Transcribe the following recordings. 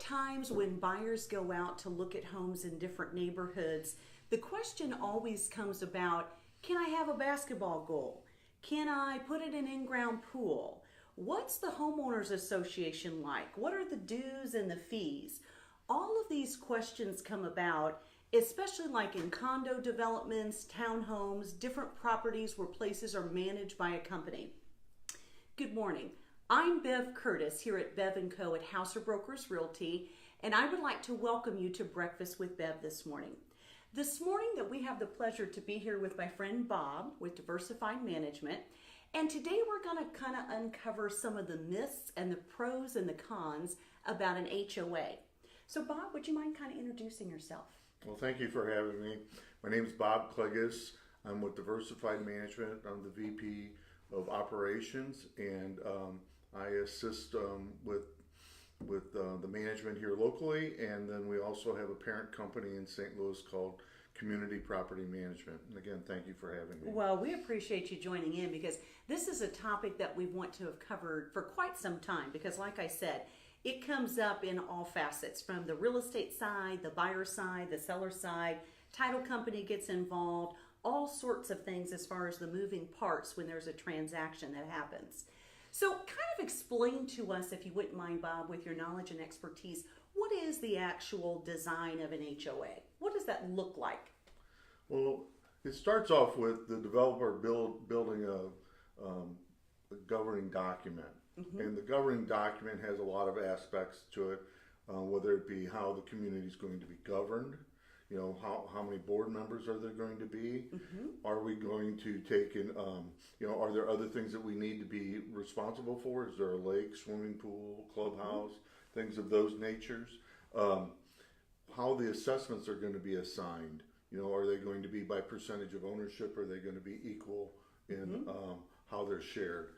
times when buyers go out to look at homes in different neighborhoods, the question always comes about, can I have a basketball goal? Can I put in an in-ground pool? What's the homeowners association like? What are the dues and the fees? All of these questions come about, especially like in condo developments, townhomes, different properties where places are managed by a company. Good morning. I'm Bev Curtis here at Bev & Co. at Hauser Brokers Realty, and I would like to welcome you to Breakfast with Bev this morning. This morning that we have the pleasure to be here with my friend Bob with Diversified Management, and today we're going to kind of uncover some of the myths and the pros and the cons about an HOA. So Bob, would you mind kind of introducing yourself? Well, thank you for having me. My name is Bob Cleggis. I'm with Diversified Management. I'm the VP of Operations, and I assist with the management here locally, and then we also have a parent company in St. Louis called Community Property Management. And again, thank you for having me. Well, we appreciate you joining in because this is a topic that we want to have covered for quite some time because, like I said, it comes up in all facets, from the real estate side, the buyer side, the seller side, title company gets involved, all sorts of things as far as the moving parts when there's a transaction that happens. So kind of explain to us, if you wouldn't mind, Bob, with your knowledge and expertise, what is the actual design of an HOA? What does that look like? Well, it starts off with the developer building a governing document. Mm-hmm. And the governing document has a lot of aspects to it, whether it be how the community is going to be governed, you know, how many board members are there going to be? Mm-hmm. Are we going to take in, you know, are there other things that we need to be responsible for? Is there a lake, swimming pool, clubhouse, mm-hmm. things of those natures? How the assessments are going to be assigned? You know, are they going to be by percentage of ownership? Are they going to be equal in mm-hmm. How they're shared?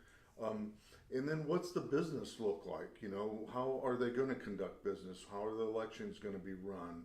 And then what's the business look like? You know, how are they going to conduct business? How are the elections going to be run?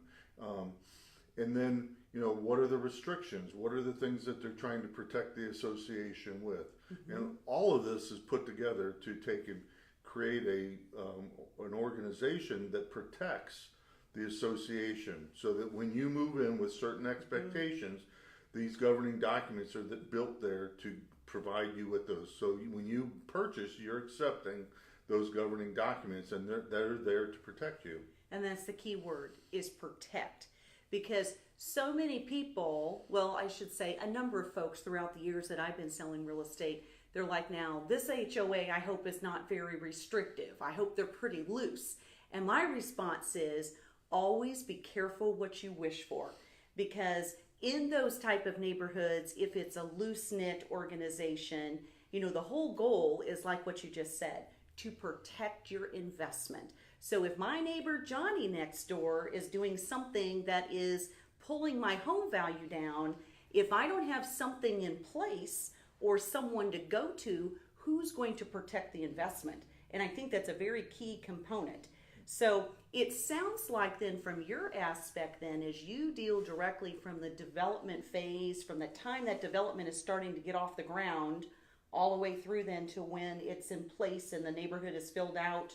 And then, you know, what are the restrictions? What are the things that they're trying to protect the association with? Mm-hmm. And all of this is put together to take and create an organization that protects the association, so that when you move in with certain expectations, mm-hmm. these governing documents are built there to provide you with those. So when you purchase, you're accepting those governing documents, and they're there to protect you. And that's the key word, is protect. Because so many people, well, I should say a number of folks throughout the years that I've been selling real estate, they're like, now this HOA I hope is not very restrictive. I hope they're pretty loose. And my response is, always be careful what you wish for. Because in those type of neighborhoods, if it's a loose-knit organization, you know, the whole goal is like what you just said, to protect your investment. So if my neighbor Johnny next door is doing something that is pulling my home value down, if I don't have something in place or someone to go to, who's going to protect the investment? And I think that's a very key component. So it sounds like then from your aspect then, as you deal directly from the development phase, from the time that development is starting to get off the ground, all the way through then to when it's in place and the neighborhood is filled out,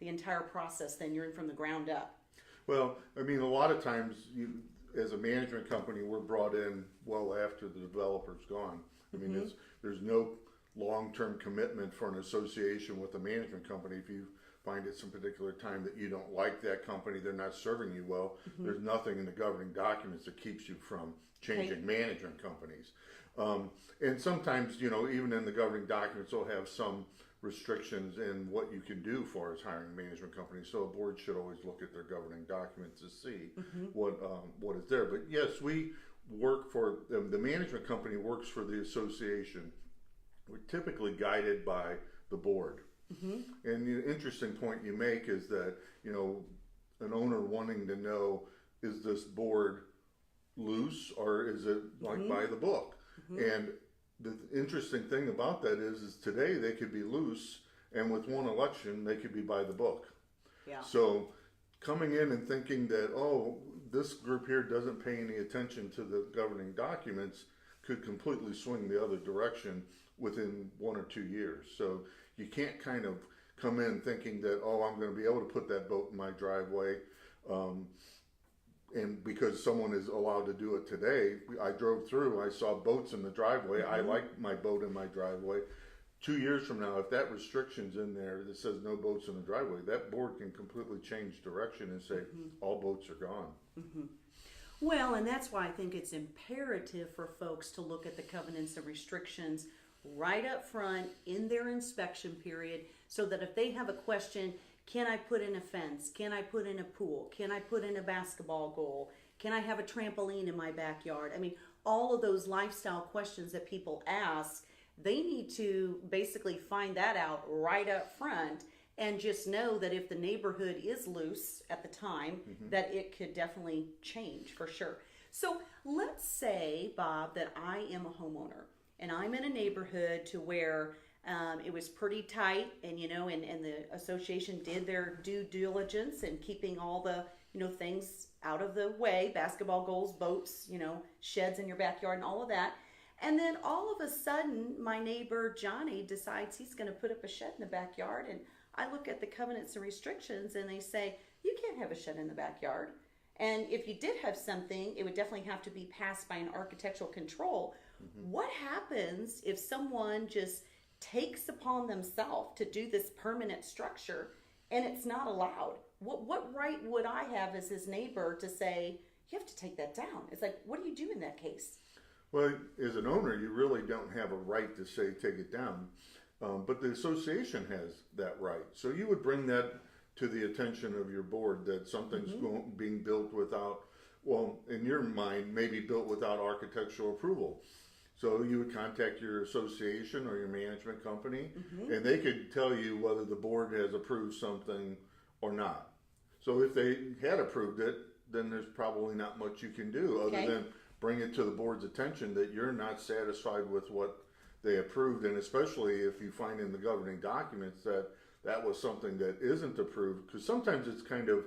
the entire process, then you're in from the ground up. Well, I mean, a lot of times, as a management company, we're brought in well after the developer's gone. I mean, mm-hmm. there's no long-term commitment for an association with a management company. If you find at some particular time that you don't like that company, they're not serving you well, mm-hmm. there's nothing in the governing documents that keeps you from changing management companies. And sometimes, you know, even in the governing documents, they'll have some restrictions in what you can do for as hiring a management company. So a board should always look at their governing documents to see mm-hmm. what is there. But yes, we work for the management company works for the association. We're typically guided by the board. Mm-hmm. And the interesting point you make is that, you know, an owner wanting to know, is this board loose or is it like mm-hmm. by the book? Mm-hmm. And the interesting thing about that is today they could be loose, and with one election they could be by the book. Yeah. So coming in and thinking that, oh, this group here doesn't pay any attention to the governing documents could completely swing the other direction within 1 or 2 years. So you can't kind of come in thinking that, oh, I'm going to be able to put that boat in my driveway. And because someone is allowed to do it today, I drove through, I saw boats in the driveway. I like my boat in my driveway. 2 years from now, if that restriction's in there that says no boats in the driveway, that board can completely change direction and say all boats are gone. Well, and that's why I think it's imperative for folks to look at the covenants and restrictions right up front in their inspection period, so that if they have a question, can I put in a fence? Can I put in a pool? Can I put in a basketball goal? Can I have a trampoline in my backyard? I mean, all of those lifestyle questions that people ask, they need to basically find that out right up front, and just know that if the neighborhood is loose at the time, that it could definitely change for sure. So let's say, Bob, that I am a homeowner and I'm in a neighborhood to where it was pretty tight, and and the association did their due diligence in keeping all the things out of the way, basketball goals, boats, sheds in your backyard and all of that. And then all of a sudden, my neighbor Johnny decides he's going to put up a shed in the backyard, and I look at the covenants and restrictions and they say, you can't have a shed in the backyard. And if you did have something, it would definitely have to be passed by an architectural control. What happens if someone just takes upon themselves to do this permanent structure and it's not allowed? What right would I have as his neighbor to say, you have to take that down? It's like, what do you do in that case? Well, as an owner, you really don't have a right to say take it down, but the association has that right. So you would bring that to the attention of your board, that something's being built without, well, in your mind, maybe built without architectural approval. So you would contact your association or your management company, and they could tell you whether the board has approved something or not. So if they had approved it, then there's probably not much you can do other than bring it to the board's attention that you're not satisfied with what they approved, and especially if you find in the governing documents that that was something that isn't approved, because sometimes it's kind of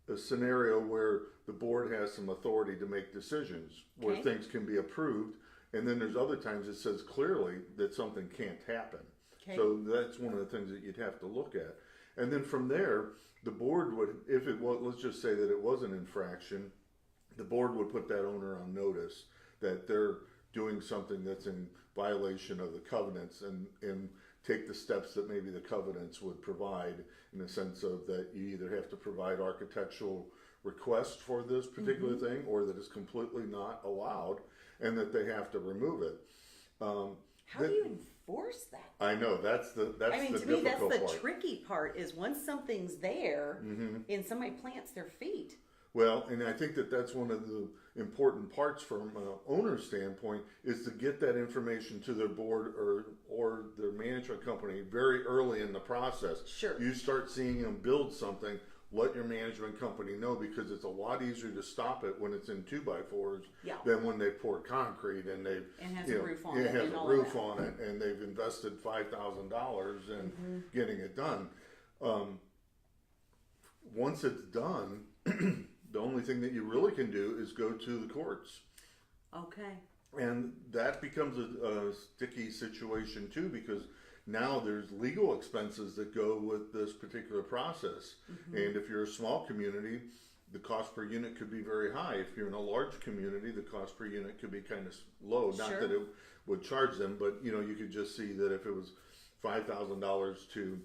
a scenario where the board has some authority to make decisions where things can be approved, and then there's other times it says clearly that something can't happen. So that's one of the things that you'd have to look at. And then from there, the board would, if it was, let's just say that it was an infraction, the board would put that owner on notice that they're doing something that's in violation of the covenants, and take the steps that maybe the covenants would provide, in the sense of that you either have to provide architectural request for this particular thing, or that it's completely not allowed and that they have to remove it. How do you enforce that? I know, that's the to me, difficult that's the part. tricky part, is once something's there and somebody plants their feet. Well, and I think that that's one of the important parts from an owner's standpoint, is to get that information to their board or their management company very early in the process. Sure. You start seeing them build something, let your management company know, because it's a lot easier to stop it when it's in 2x4s than when they pour concrete and they've has a roof on it. It has a roof on it, and they've invested $5,000 in getting it done. Once it's done, the only thing that you really can do is go to the courts. Okay. And that becomes a sticky situation too, because now there's legal expenses that go with this particular process. And if you're a small community, the cost per unit could be very high. If you're in a large community, the cost per unit could be kind of low. Not that it would charge them, but you could just see that if it was $5,000 to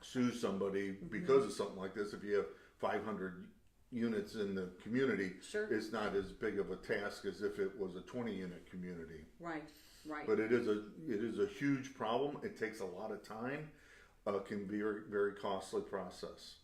sue somebody because of something like this, if you have 500 units in the community, it's not as big of a task as if it was a 20-unit community. Right. But it is a huge problem. It takes a lot of time. Can be a very, very costly process.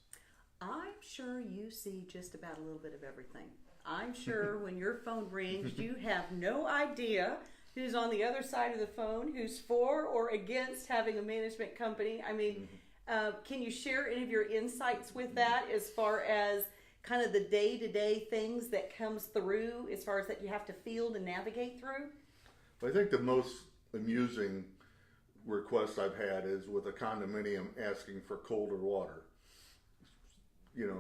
I'm sure you see just about a little bit of everything. I'm sure when your phone rings, you have no idea who's on the other side of the phone, who's for or against having a management company. I mean, can you share any of your insights with that, as far as kind of the day-to-day things that comes through, as far as that you have to field and navigate through? I think the most amusing request I've had is with a condominium asking for colder water.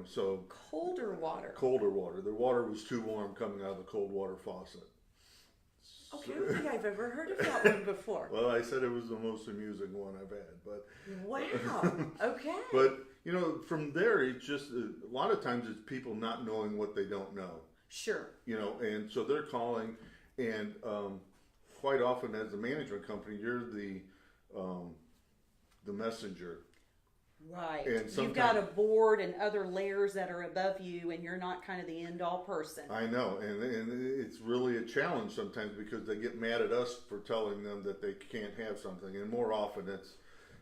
So colder water. Colder water. The water was too warm coming out of the cold water faucet. Okay, I don't think I've ever heard of that one before. Well, I said it was the most amusing one I've had, but Wow. Okay. but from there, it's just a lot of times it's people not knowing what they don't know. Sure. And so they're calling, and quite often as a management company, you're the messenger. Right. And You've got a board and other layers that are above you, and you're not kind of the end-all person. I know, and it's really a challenge sometimes because they get mad at us for telling them that they can't have something, and more often it's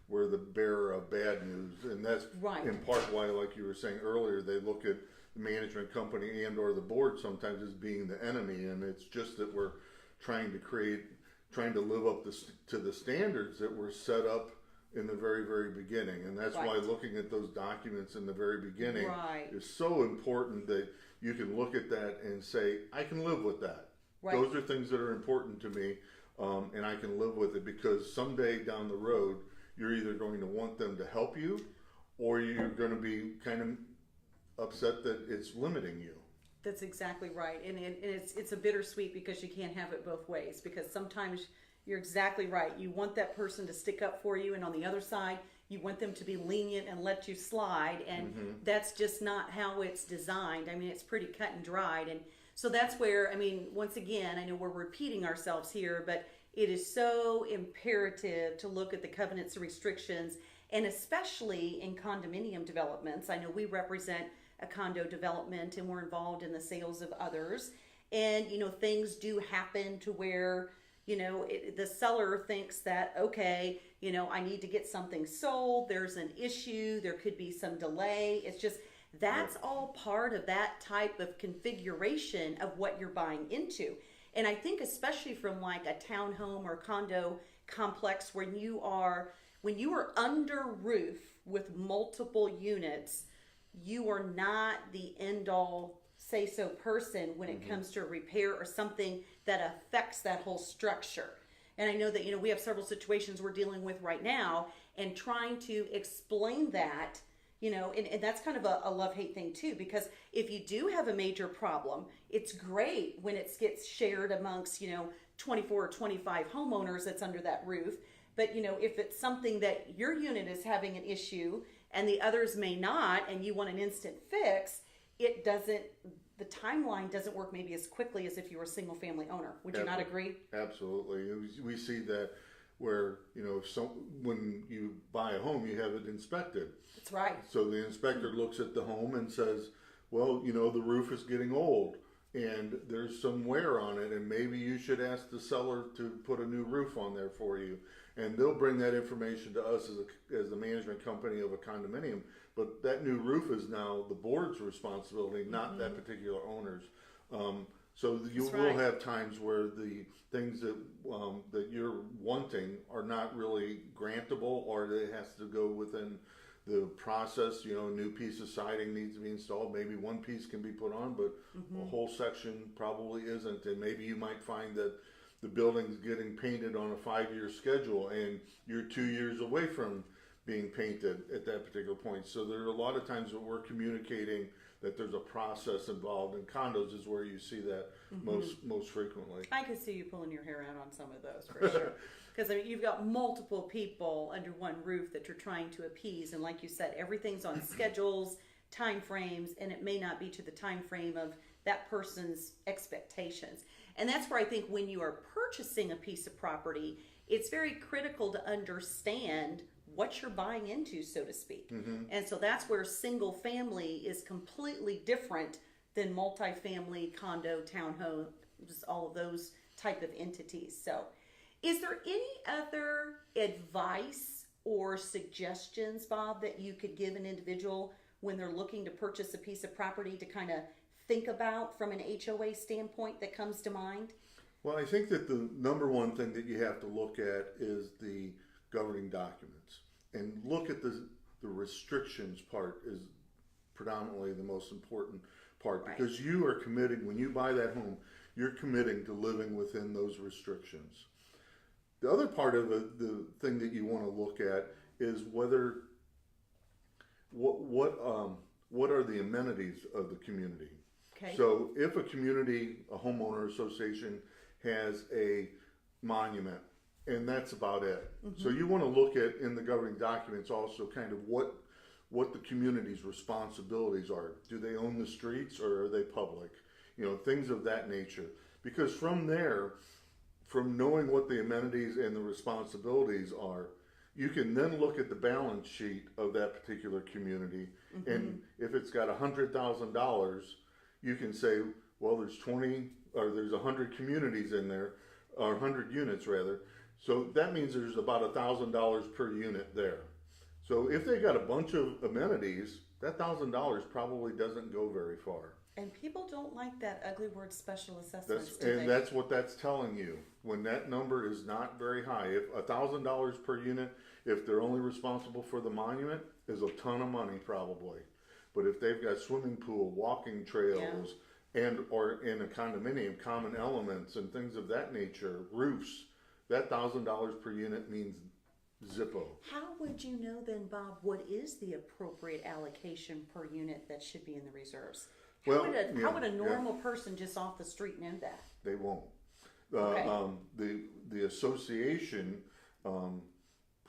we're the bearer of bad news, and that's right. in part why, like you were saying earlier, they look at the management company and or the board sometimes as being the enemy, and it's just that we're trying to live up to the standards that were set up in the very, very beginning. And that's why looking at those documents in the very beginning is so important, that you can look at that and say, I can live with that. Right. Those are things that are important to me, and I can live with it, because someday down the road, you're either going to want them to help you, or you're going to be kind of upset that it's limiting you. That's exactly right. And it's a bittersweet, because you can't have it both ways, because sometimes you're exactly right. You want that person to stick up for you, and on the other side, you want them to be lenient and let you slide, and that's just not how it's designed. I mean, it's pretty cut and dried, and so that's where, once again, I know we're repeating ourselves here, but it is so imperative to look at the covenants and restrictions, and especially in condominium developments. I know we represent a condo development, and we're involved in the sales of others, and things do happen to where the seller thinks that, okay, I need to get something sold. There's an issue. There could be some delay. It's just, that's all part of that type of configuration of what you're buying into. And I think especially from like a townhome or condo complex, when you are under roof with multiple units, you are not the end all say so person when it comes to a repair or something that affects that whole structure. And I know that we have several situations we're dealing with right now, and trying to explain that, and that's kind of a love-hate thing too, because if you do have a major problem, it's great when it gets shared amongst 24 or 25 homeowners that's under that roof. But if it's something that your unit is having an issue and the others may not, and you want an instant fix, the timeline doesn't work maybe as quickly as if you were a single family owner. Would you not agree? Absolutely. We see that where, when you buy a home, you have it inspected. That's right. So the inspector looks at the home and says, well, the roof is getting old and there's some wear on it, and maybe you should ask the seller to put a new roof on there for you. And they'll bring that information to us as the management company of a condominium. But that new roof is now the board's responsibility, not that particular owner's. So you will have times where the things that you're wanting are not really grantable, or it has to go within the process. A new piece of siding needs to be installed. Maybe one piece can be put on, but a whole section probably isn't. And maybe you might find that the building's getting painted on a 5-year schedule, and you're 2 years away from being painted at that particular point. So there are a lot of times that we're communicating that there's a process involved. In condos is where you see that most frequently. I could see you pulling your hair out on some of those for sure. Because you've got multiple people under one roof that you're trying to appease, and like you said, everything's on schedules, time frames, and it may not be to the time frame of that person's expectations. And that's where I think when you are purchasing a piece of property, it's very critical to understand what you're buying into, so to speak. And so that's where single family is completely different than multifamily, condo, townhome, just all of those type of entities. So is there any other advice or suggestions, Bob, that you could give an individual when they're looking to purchase a piece of property to kind of think about from an HOA standpoint that comes to mind? Well, I think that the number one thing that you have to look at is the governing documents, and look at the restrictions part is predominantly the most important part, because you are committing, when you buy that home, you're committing to living within those restrictions. The other part of the thing that you want to look at is what are the amenities of the community. Okay. So if a homeowner association has a monument, and that's about it. So you want to look at in the governing documents also kind of what the community's responsibilities are. Do they own the streets or are they public? You know, things of that nature. Because from there, from knowing what the amenities and the responsibilities are, you can then look at the balance sheet of that particular community, and if it's got $100,000, you can say, well, there's 20 or there's 100 communities in there, or 100 units rather. So that means there's about $1,000 per unit there. So if they got a bunch of amenities, that $1,000 probably doesn't go very far. And people don't like that ugly word special assessments, do they? That's what that's telling you. When that number is not very high, if $1,000 per unit, if they're only responsible for the monument, is a ton of money probably. But if they've got swimming pool, walking trails, and or in a condominium, common elements and things of that nature, roofs, that $1,000 per unit means zippo. How would you know then, Bob, what is the appropriate allocation per unit that should be in the reserves? How would a normal person just off the street know that? They won't. Okay. The association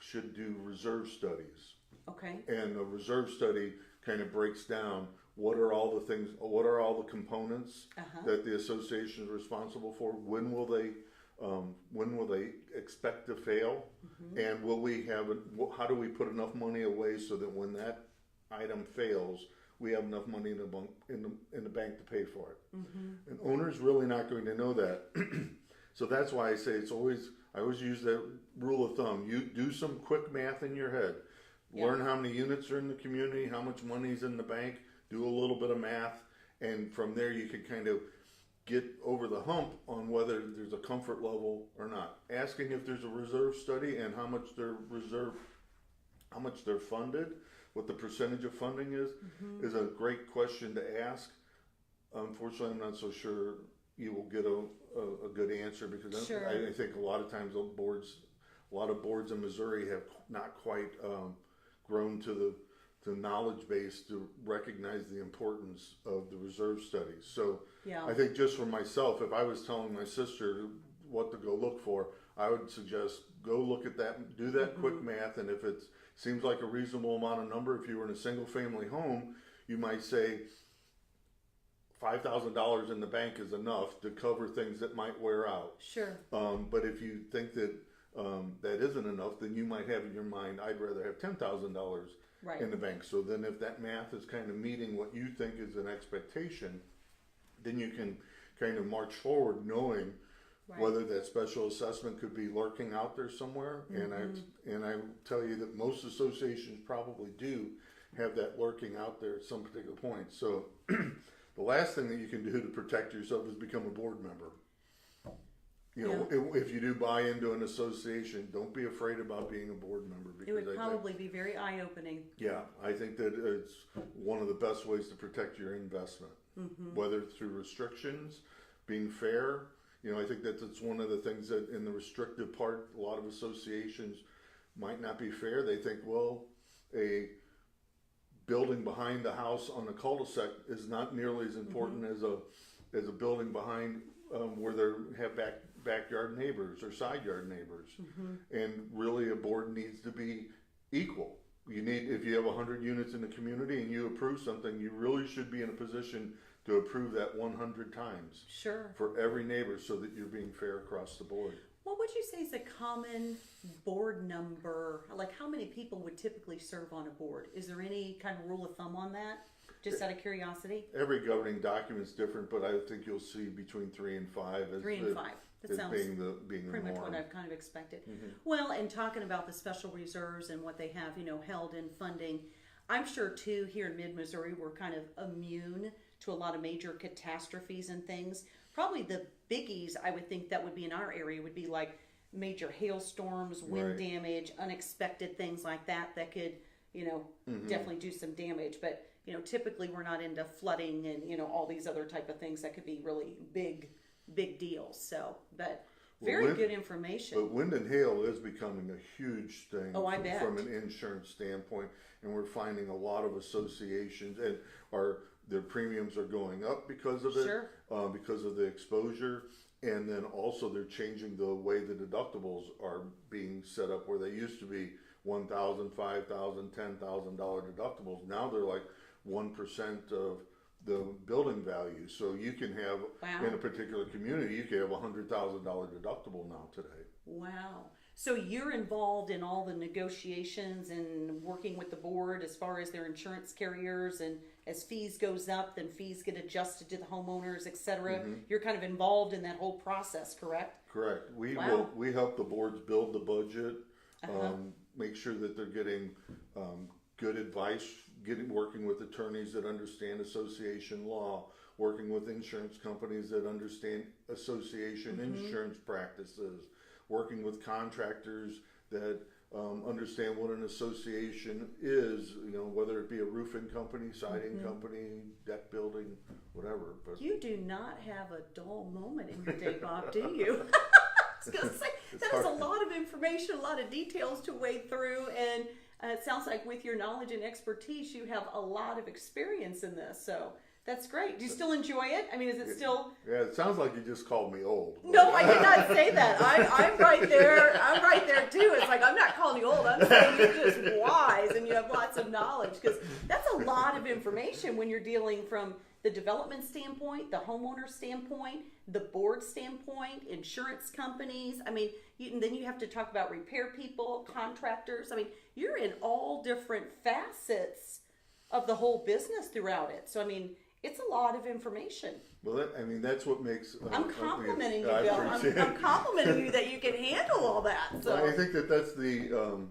should do reserve studies. Okay. And a reserve study kind of breaks down what are all the things, what are all the components that the association is responsible for. When will they expect to fail? And will we have how do we put enough money away so that when that item fails, we have enough money in the bank to pay for it? An owner's really not going to know that. So that's why I say I always use that rule of thumb. You do some quick math in your head. Learn how many units are in the community, how much money's in the bank, do a little bit of math, and from there you can kind of get over the hump on whether there's a comfort level or not. Asking if there's a reserve study and how much they're funded, what the percentage of funding is a great question to ask. Unfortunately, I'm not so sure you will get a good answer, because I think a lot of times a lot of boards in Missouri have not quite grown to the knowledge base to recognize the importance of the reserve studies. So I think just for myself, if I was telling my sister what to go look for, I would suggest go look at that, do that quick math, and if it seems like a reasonable amount of number, if you were in a single family home, you might say $5,000 in the bank is enough to cover things that might wear out. Sure. But if you think that that isn't enough, then you might have in your mind, I'd rather have $10,000 in the bank. So then if that math is kind of meeting what you think is an expectation, then you can kind of march forward knowing whether that special assessment could be lurking out there somewhere. And I tell you that most associations probably do have that lurking out there at some particular point. So the last thing that you can do to protect yourself is become a board member. You know, if you do buy into an association, don't be afraid about being a board member. Because it would probably be very eye-opening. Yeah, I think that it's one of the best ways to protect your investment, whether through restrictions, being fair. You know, I think that's one of the things that in the restrictive part, a lot of associations might not be fair. They think, well, a building behind the house on a cul-de-sac is not nearly as important as a building behind where they have backyard neighbors or side yard neighbors. And really a board needs to be equal. If you have 100 units in the community and you approve something, you really should be in a position to approve that 100 times. Sure. For every neighbor, so that you're being fair across the board. What would you say is a common board number? Like, how many people would typically serve on a board? Is there any kind of rule of thumb on that? Just out of curiosity? Every governing document is different, but I think you'll see between 3 and 5 as 3 and 5. That sounds being the pretty much norm. what I've kind of expected. Well, and talking about the special reserves and what they have, held in funding, I'm sure too here in mid-Missouri we're kind of immune to a lot of major catastrophes and things. Probably the biggies I would think that would be in our area would be like major hailstorms, wind damage, unexpected things like that could, definitely do some damage. But, typically we're not into flooding and, all these other type of things that could be really big deals. So, but very good information. But wind and hail is becoming a huge thing I bet. From an insurance standpoint. And we're finding a lot of associations and their premiums are going up because of it, because of the exposure. and then also they're changing the way the deductibles are being set up, where they used to be $1,000, $5,000, $10,000 deductibles. Now they're like 1% of the building value. So you can have, wow, in a particular community, you can have $100,000 deductible now today. Wow. So you're involved in all the negotiations and working with the board as far as their insurance carriers, and as fees goes up, then fees get adjusted to the homeowners, etc. Mm-hmm. You're kind of involved in that whole process, correct? Correct. Wow. We help the boards build the budget, Uh-huh. make sure that they're getting good advice, working with attorneys that understand association law, working with insurance companies that understand association Mm-hmm. insurance practices, working with contractors that understand what an association is, whether it be a roofing company, siding Mm-hmm. company, deck building, whatever. But You do not have a dull moment in your day, Bob, do you? I was going to say, that is a lot of information, a lot of details to wade through, and it sounds like with your knowledge and expertise, you have a lot of experience in this, so that's great. Do you still enjoy it? I mean, is it still... Yeah, it sounds like you just called me old. No, I did not say that. I'm right there. I'm right there too. It's like, I'm not calling you old. I'm saying you're just wise and you have lots of knowledge, because that's a lot of information when you're dealing from the development standpoint, the homeowner standpoint, the board standpoint, insurance companies. I mean, and then you have to talk about repair people, contractors. I mean, you're in all different facets of the whole business throughout it. So, I mean, it's a lot of information. Well, that's what makes. I'm complimenting you, I Bill. appreciate I'm complimenting you that you can handle all that. So I think that's the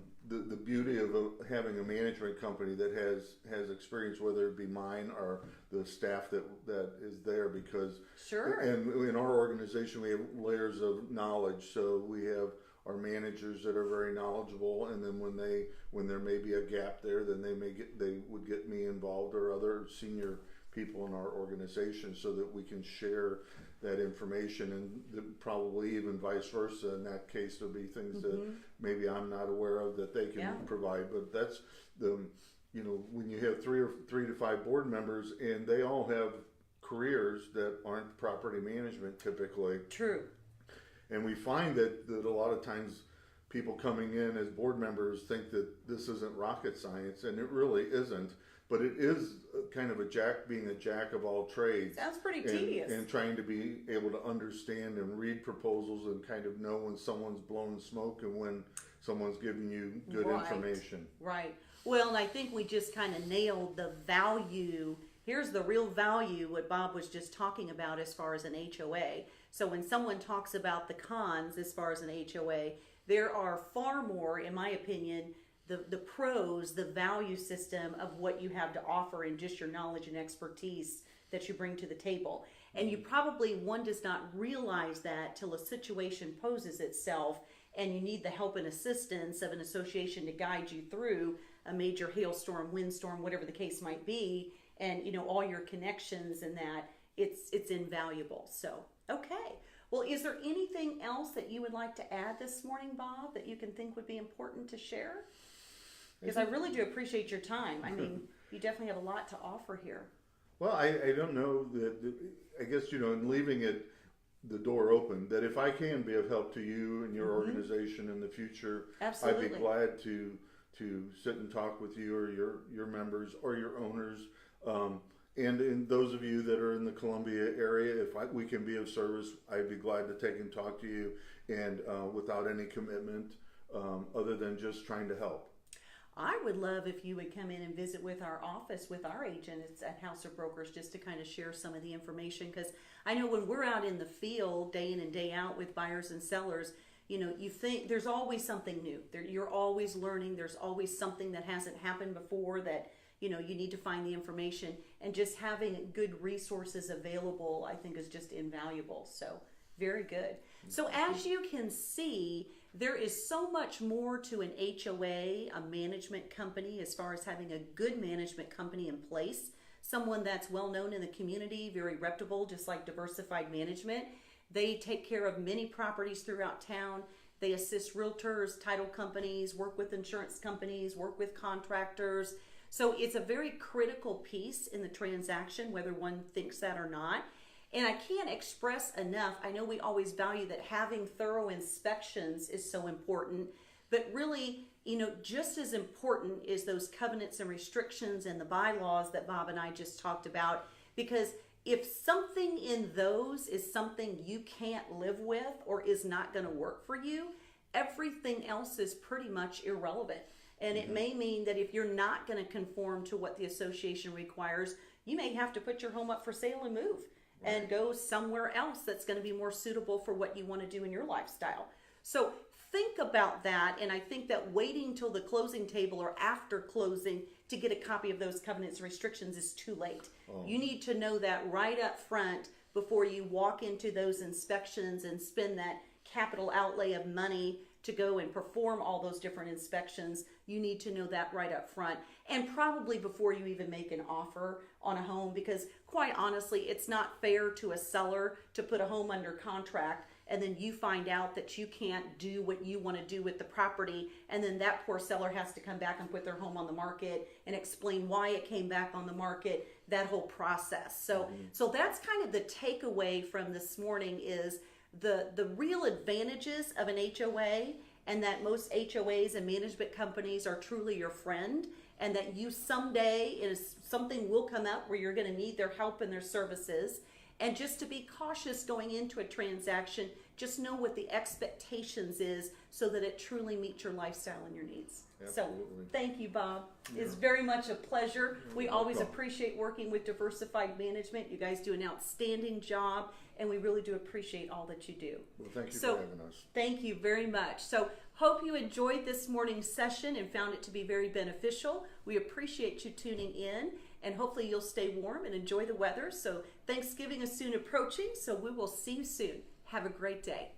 beauty of having a management company that has experience, whether it be mine or the staff that is there, because sure. And in our organization, we have layers of knowledge. So we have our managers that are very knowledgeable, and then when there may be a gap there, then they would get me involved or other senior people in our organization, so that we can share that information, and probably even vice versa. In that case, there'll be things that maybe I'm not aware of that they can provide. But that's when you have three to five board members, and they all have careers that aren't property management typically. True. And we find that a lot of times people coming in as board members think that this isn't rocket science, and it really isn't. But it is kind of being a jack of all trades. Sounds pretty tedious. And trying to be able to understand and read proposals and kind of know when someone's blowing smoke and when someone's giving you good information. Right. Well, and I think we just kind of nailed the value. Here's the real value, what Bob was just talking about as far as an HOA. So when someone talks about the cons as far as an HOA, there are far more, in my opinion, the pros, the value system of what you have to offer, and just your knowledge and expertise that you bring to the table. And you probably, one does not realize that till a situation poses itself and you need the help and assistance of an association to guide you through a major hailstorm, windstorm, whatever the case might be, and all your connections and that, it's invaluable. So, okay. Well, is there anything else that you would like to add this morning, Bob, that you can think would be important to share? Because I really do appreciate your time. I mean, you definitely have a lot to offer here. Well, I don't know that, I guess, in leaving the door open, that if I can be of help to you and your organization in the future, absolutely, I'd be glad to sit and talk with you or your members or your owners. And in those of you that are in the Columbia area, if we can be of service, I'd be glad to take and talk to you, and without any commitment other than just trying to help. I would love if you would come in and visit with our office, with our agents at House of Brokers, just to kind of share some of the information. Because I know when we're out in the field day in and day out with buyers and sellers, you think there's always something new. You're always learning. There's always something that hasn't happened before that, you need to find the information. And just having good resources available, I think, is just invaluable. So very good. So as you can see, there is so much more to an HOA, a management company, as far as having a good management company in place. Someone that's well known in the community, very reputable, just like Diversified Management. They take care of many properties throughout town. They assist realtors, title companies, work with insurance companies, work with contractors. So it's a very critical piece in the transaction, whether one thinks that or not. And I can't express enough, I know we always value that having thorough inspections is so important, but really, just as important is those covenants and restrictions and the bylaws that Bob and I just talked about, because if something in those is something you can't live with or is not going to work for you, everything else is pretty much irrelevant. And it may mean that if you're not going to conform to what the association requires, you may have to put your home up for sale and move and go somewhere else that's going to be more suitable for what you want to do in your lifestyle. So think about that, and I think that waiting till the closing table or after closing to get a copy of those covenants and restrictions is too late. You need to know that right up front before you walk into those inspections and spend that capital outlay of money to go and perform all those different inspections. You need to know that right up front, and probably before you even make an offer on a home, because quite honestly, it's not fair to a seller to put a home under contract and then you find out that you can't do what you want to do with the property, and then that poor seller has to come back and put their home on the market and explain why it came back on the market, that whole process. So that's kind of the takeaway from this morning, is the real advantages of an HOA, and that most HOAs and management companies are truly your friend, and that you someday, something will come up where you're going to need their help and their services. And just to be cautious going into a transaction, just know what the expectations is so that it truly meets your lifestyle and your needs. Absolutely. So thank you, Bob. It's very much a pleasure. We always welcome. appreciate working with Diversified Management. You guys do an outstanding job, and we really do appreciate all that you do. Well, thank you So, for having us. Thank you very much. So hope you enjoyed this morning's session and found it to be very beneficial. We appreciate you tuning in, and hopefully you'll stay warm and enjoy the weather. So Thanksgiving is soon approaching, so we will see you soon. Have a great day.